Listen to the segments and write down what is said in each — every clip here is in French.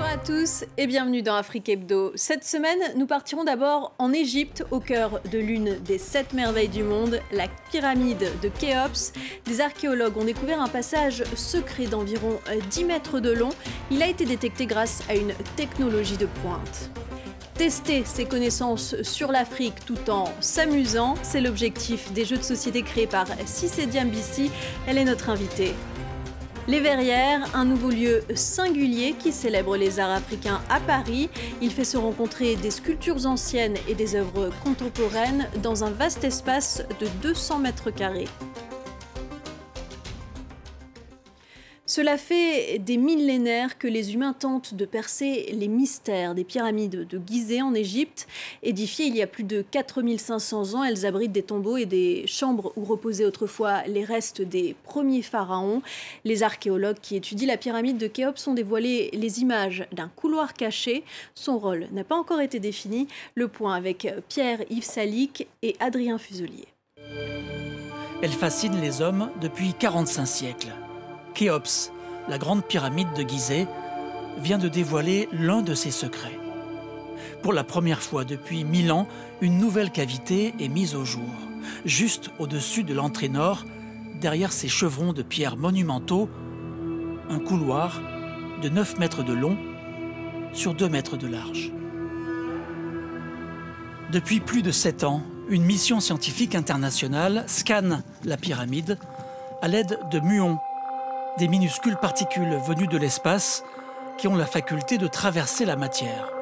à tous et bienvenue dans Afrique Hebdo. Cette semaine, nous partirons d'abord en Égypte, au cœur de l'une des 7 merveilles du monde, la pyramide de Khéops. Des archéologues ont découvert un passage secret d'environ 10 mètres de long. Il a été détecté grâce à une technologie de pointe. Tester ses connaissances sur l'Afrique tout en s'amusant, c'est l'objectif des jeux de société créés par Cissé Diambissi. Elle est notre invitée. Les Verrières, un nouveau lieu singulier qui célèbre les arts africains à Paris. Il fait se rencontrer des sculptures anciennes et des œuvres contemporaines dans un vaste espace de 200 mètres carrés. Cela fait des millénaires que les humains tentent de percer les mystères des pyramides de Gizeh en Égypte. Édifiées il y a plus de 4500 ans, elles abritent des tombeaux et des chambres où reposaient autrefois les restes des premiers pharaons. Les archéologues qui étudient la pyramide de Khéops ont dévoilé les images d'un couloir caché. Son rôle n'a pas encore été défini. Le point avec Pierre-Yves Salic et Adrien Fuselier. Elle fascine les hommes depuis 45 siècles. Khéops, la grande pyramide de Gizeh, vient de dévoiler l'un de ses secrets. Pour la première fois depuis 1000 ans, une nouvelle cavité est mise au jour. Juste au-dessus de l'entrée nord, derrière ces chevrons de pierre monumentaux, un couloir de 9 mètres de long sur 2 mètres de large. Depuis plus de 7 ans, une mission scientifique internationale scanne la pyramide à l'aide de muons, des minuscules particules venues de l'espace qui ont la faculté de traverser la matière.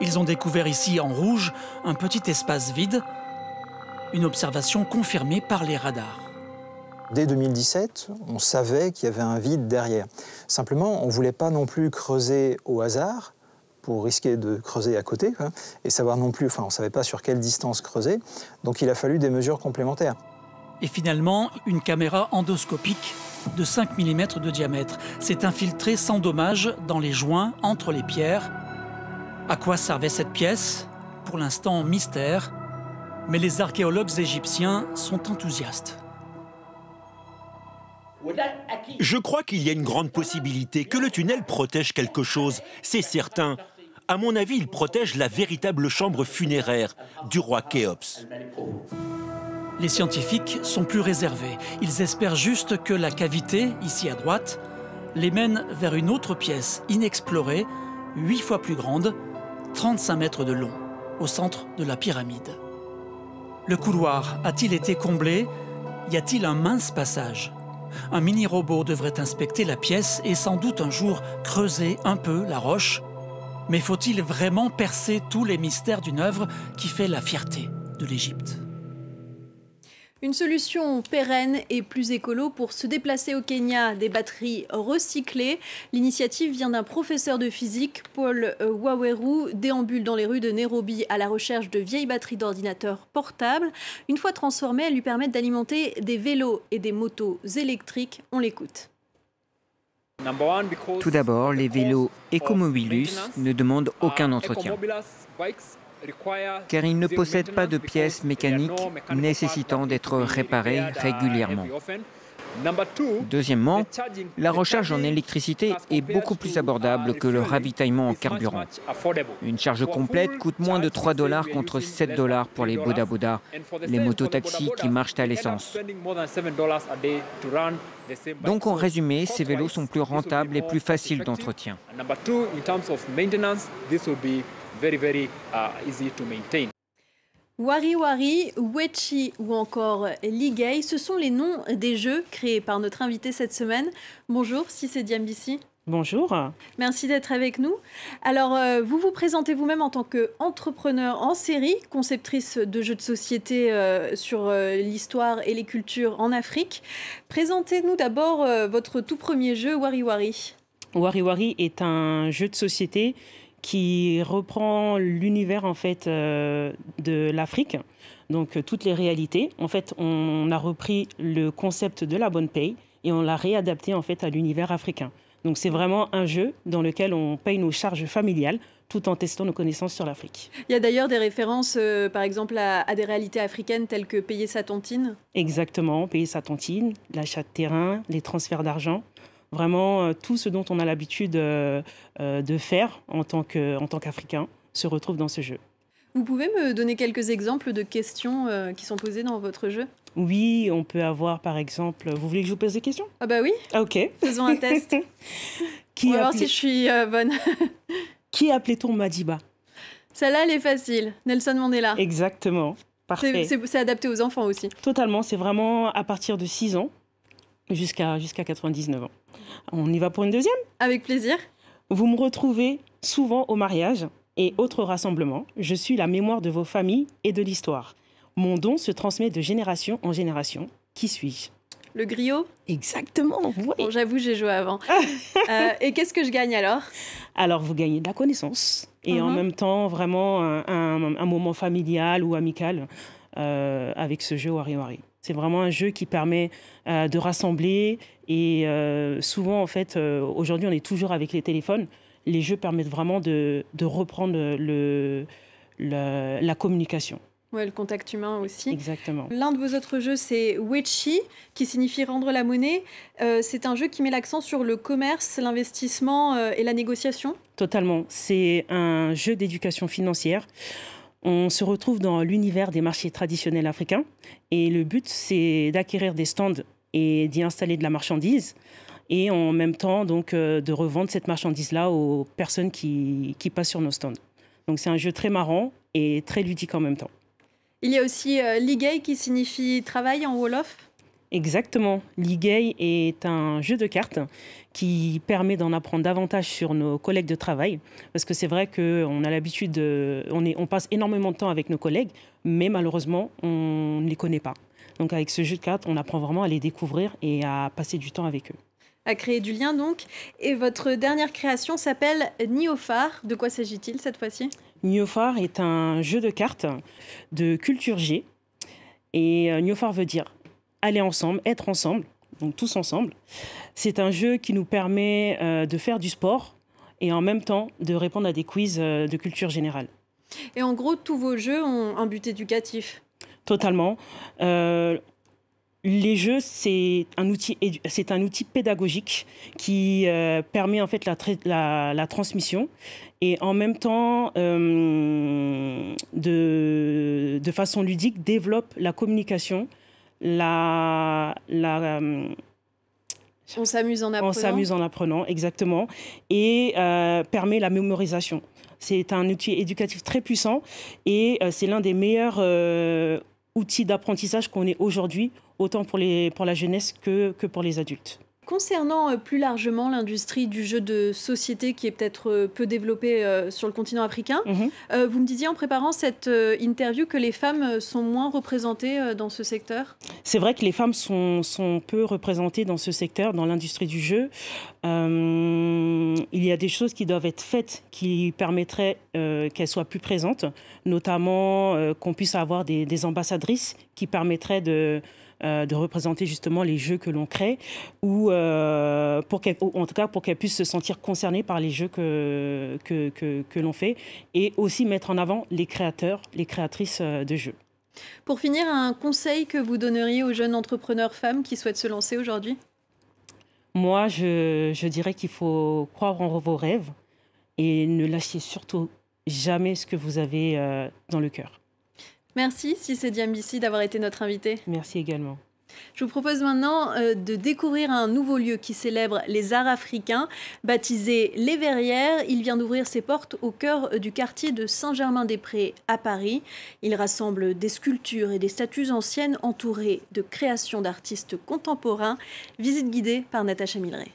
Ils ont découvert ici en rouge un petit espace vide, une observation confirmée par les radars. Dès 2017, on savait qu'il y avait un vide derrière. Simplement, on ne voulait pas non plus creuser au hasard pour risquer de creuser à côté et savoir non plus, on ne savait pas sur quelle distance creuser, donc il a fallu des mesures complémentaires. Et finalement, une caméra endoscopique de 5 mm de diamètre s'est infiltrée sans dommage dans les joints entre les pierres. À quoi servait cette pièce? Pour l'instant, mystère. Mais les archéologues égyptiens sont enthousiastes. Je crois qu'il y a une grande possibilité que le tunnel protège quelque chose, c'est certain. À mon avis, il protège la véritable chambre funéraire du roi Khéops. Les scientifiques sont plus réservés. Ils espèrent juste que la cavité, ici à droite, les mène vers une autre pièce inexplorée, 8 fois plus grande, 35 mètres de long, au centre de la pyramide. Le couloir a-t-il été comblé? Y a-t-il un mince passage? Un mini-robot devrait inspecter la pièce et sans doute un jour creuser un peu la roche. Mais faut-il vraiment percer tous les mystères d'une œuvre qui fait la fierté de l'Égypte? Une solution pérenne et plus écolo pour se déplacer au Kenya, des batteries recyclées. L'initiative vient d'un professeur de physique, Paul Waweru, déambule dans les rues de Nairobi à la recherche de vieilles batteries d'ordinateurs portables. Une fois transformées, elles lui permettent d'alimenter des vélos et des motos électriques. On l'écoute. Tout d'abord, les vélos Ecomobilus ne demandent aucun entretien, car ils ne possèdent pas de pièces mécaniques nécessitant d'être réparées régulièrement. Deuxièmement, la recharge en électricité est beaucoup plus abordable que le ravitaillement en carburant. Une charge complète coûte moins de 3 $ contre 7 $ pour les boda-boda, les mototaxis qui marchent à l'essence. Donc en résumé, ces vélos sont plus rentables et plus faciles d'entretien. Wari Wari, Wechi ou encore Ligay, ce sont les noms des jeux créés par notre invité cette semaine. Bonjour, Cissé Diambissi. Bonjour. Merci d'être avec nous. Alors, vous vous présentez vous-même en tant qu'entrepreneur en série, conceptrice de jeux de société sur l'histoire et les cultures en Afrique. Présentez-nous d'abord votre tout premier jeu, Wari Wari. Wari Wari est un jeu de société qui reprend l'univers en fait de l'Afrique, donc toutes les réalités. En fait, on a repris le concept de la bonne paye et on l'a réadapté en fait à l'univers africain. Donc c'est vraiment un jeu dans lequel on paye nos charges familiales tout en testant nos connaissances sur l'Afrique. Il y a d'ailleurs des références, par exemple, à des réalités africaines telles que payer sa tontine. Exactement, payer sa tontine, l'achat de terrain, les transferts d'argent. Vraiment, tout ce dont on a l'habitude de faire en tant qu'Africain se retrouve dans ce jeu. Vous pouvez me donner quelques exemples de questions qui sont posées dans votre jeu? Oui, on peut avoir par exemple... Vous voulez que je vous pose des questions? Ah bah oui. Ok. Faisons un test. On va voir si je suis bonne. Qui appelait-on Madiba? Celle-là, elle est facile. Nelson Mandela. Exactement. Parfait. C'est adapté aux enfants aussi. Totalement. C'est vraiment à partir de 6 ans jusqu'à 99 ans. On y va pour une deuxième? Avec plaisir. Vous me retrouvez souvent au mariage et autres rassemblements. Je suis la mémoire de vos familles et de l'histoire. Mon don se transmet de génération en génération. Qui suis-je? Le griot? Exactement, oui. Bon, j'avoue, j'ai joué avant. Et qu'est-ce que je gagne alors? Alors, vous gagnez de la connaissance et en même temps, vraiment un moment familial ou amical avec ce jeu WarioWari. C'est vraiment un jeu qui permet de rassembler et souvent, en fait, aujourd'hui, on est toujours avec les téléphones. Les jeux permettent vraiment de reprendre la communication. Ouais, le contact humain aussi. Exactement. L'un de vos autres jeux, c'est Wechi, qui signifie rendre la monnaie. C'est un jeu qui met l'accent sur le commerce, l'investissement et la négociation. Totalement. C'est un jeu d'éducation financière. On se retrouve dans l'univers des marchés traditionnels africains. Et le but, c'est d'acquérir des stands et d'y installer de la marchandise. Et en même temps, donc, de revendre cette marchandise-là aux personnes qui passent sur nos stands. Donc c'est un jeu très marrant et très ludique en même temps. Il y a aussi Ligay qui signifie travail en Wolof. Exactement. Ligay est un jeu de cartes qui permet d'en apprendre davantage sur nos collègues de travail. Parce que c'est vrai qu'on a l'habitude, on passe énormément de temps avec nos collègues, mais malheureusement, on ne les connaît pas. Donc avec ce jeu de cartes, on apprend vraiment à les découvrir et à passer du temps avec eux. À créer du lien donc. Et votre dernière création s'appelle Niofar. De quoi s'agit-il cette fois-ci? Niofar est un jeu de cartes de culture G. Et Niofar veut dire aller ensemble, être ensemble, donc tous ensemble. C'est un jeu qui nous permet de faire du sport et en même temps de répondre à des quiz de culture générale. Et en gros, tous vos jeux ont un but éducatif? Totalement. Les jeux, c'est un outil pédagogique qui permet en fait la transmission et en même temps, de façon ludique, développe la communication, on s'amuse en apprenant. On s'amuse en apprenant, exactement, et permet la mémorisation. C'est un outil éducatif très puissant et c'est l'un des meilleurs outils d'apprentissage qu'on ait aujourd'hui, autant pour la jeunesse que pour les adultes. Concernant plus largement l'industrie du jeu de société qui est peut-être peu développée sur le continent africain, vous me disiez en préparant cette interview que les femmes sont moins représentées dans ce secteur? C'est vrai que les femmes sont peu représentées dans ce secteur, dans l'industrie du jeu. Il y a des choses qui doivent être faites qui permettraient qu'elles soient plus présentes, notamment qu'on puisse avoir des ambassadrices qui permettraient de représenter justement les jeux que l'on crée ou en tout cas pour qu'elles puissent se sentir concernées par les jeux que l'on fait et aussi mettre en avant les créateurs, les créatrices de jeux. Pour finir, un conseil que vous donneriez aux jeunes entrepreneurs femmes qui souhaitent se lancer aujourd'hui? Moi, je dirais qu'il faut croire en vos rêves et ne lâchez surtout jamais ce que vous avez dans le cœur. Merci Cissé Diambissi d'avoir été notre invité. Merci également. Je vous propose maintenant de découvrir un nouveau lieu qui célèbre les arts africains, baptisé Les Verrières. Il vient d'ouvrir ses portes au cœur du quartier de Saint-Germain-des-Prés à Paris. Il rassemble des sculptures et des statues anciennes entourées de créations d'artistes contemporains. Visite guidée par Natacha Milray.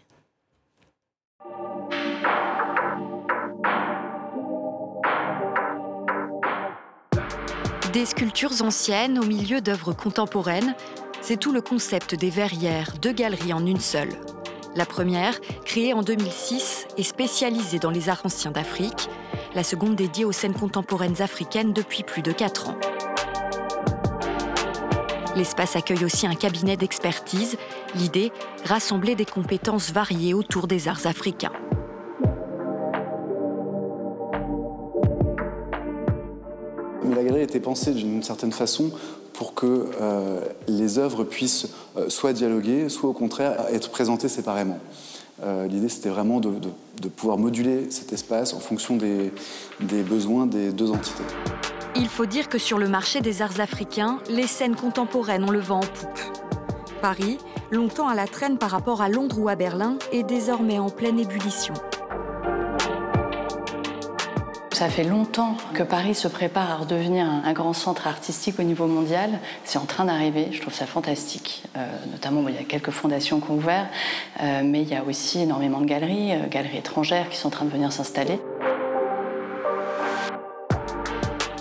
Des sculptures anciennes au milieu d'œuvres contemporaines, c'est tout le concept des Verrières, 2 galeries en une seule. La première, créée en 2006, est spécialisée dans les arts anciens d'Afrique, la seconde dédiée aux scènes contemporaines africaines depuis plus de 4 ans. L'espace accueille aussi un cabinet d'expertise, l'idée, rassembler des compétences variées autour des arts africains. La galerie a été pensée d'une certaine façon pour que les œuvres puissent soit dialoguer, soit au contraire être présentées séparément. L'idée, c'était vraiment de pouvoir moduler cet espace en fonction des besoins des deux entités. Il faut dire que sur le marché des arts africains, les scènes contemporaines ont le vent en poupe. Paris, longtemps à la traîne par rapport à Londres ou à Berlin, est désormais en pleine ébullition. Ça fait longtemps que Paris se prépare à redevenir un grand centre artistique au niveau mondial. C'est en train d'arriver, je trouve ça fantastique. Notamment, il y a quelques fondations qui ont ouvert, mais il y a aussi énormément de galeries étrangères qui sont en train de venir s'installer.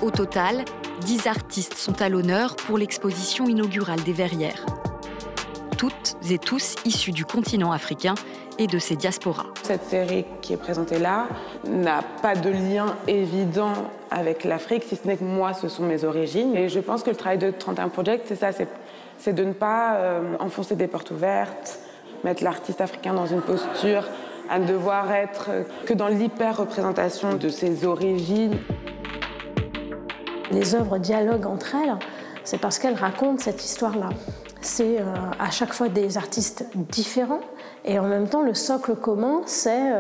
Au total, 10 artistes sont à l'honneur pour l'exposition inaugurale des Verrières. Toutes et tous issus du continent africain et de ses diasporas. Cette série qui est présentée là n'a pas de lien évident avec l'Afrique, si ce n'est que moi, ce sont mes origines. Et je pense que le travail de 31 Project, c'est ça, c'est de ne pas enfoncer des portes ouvertes, mettre l'artiste africain dans une posture, à ne devoir être que dans l'hyper-représentation de ses origines. Les œuvres dialoguent entre elles, c'est parce qu'elles racontent cette histoire-là. C'est à chaque fois des artistes différents et en même temps le socle commun, c'est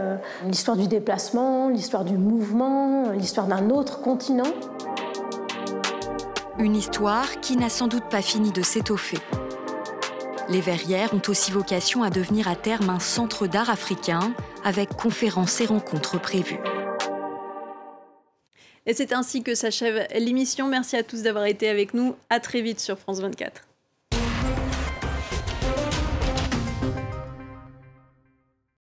l'histoire du déplacement, l'histoire du mouvement, l'histoire d'un autre continent. Une histoire qui n'a sans doute pas fini de s'étoffer. Les Verrières ont aussi vocation à devenir à terme un centre d'art africain avec conférences et rencontres prévues. Et c'est ainsi que s'achève l'émission. Merci à tous d'avoir été avec nous. À très vite sur France 24.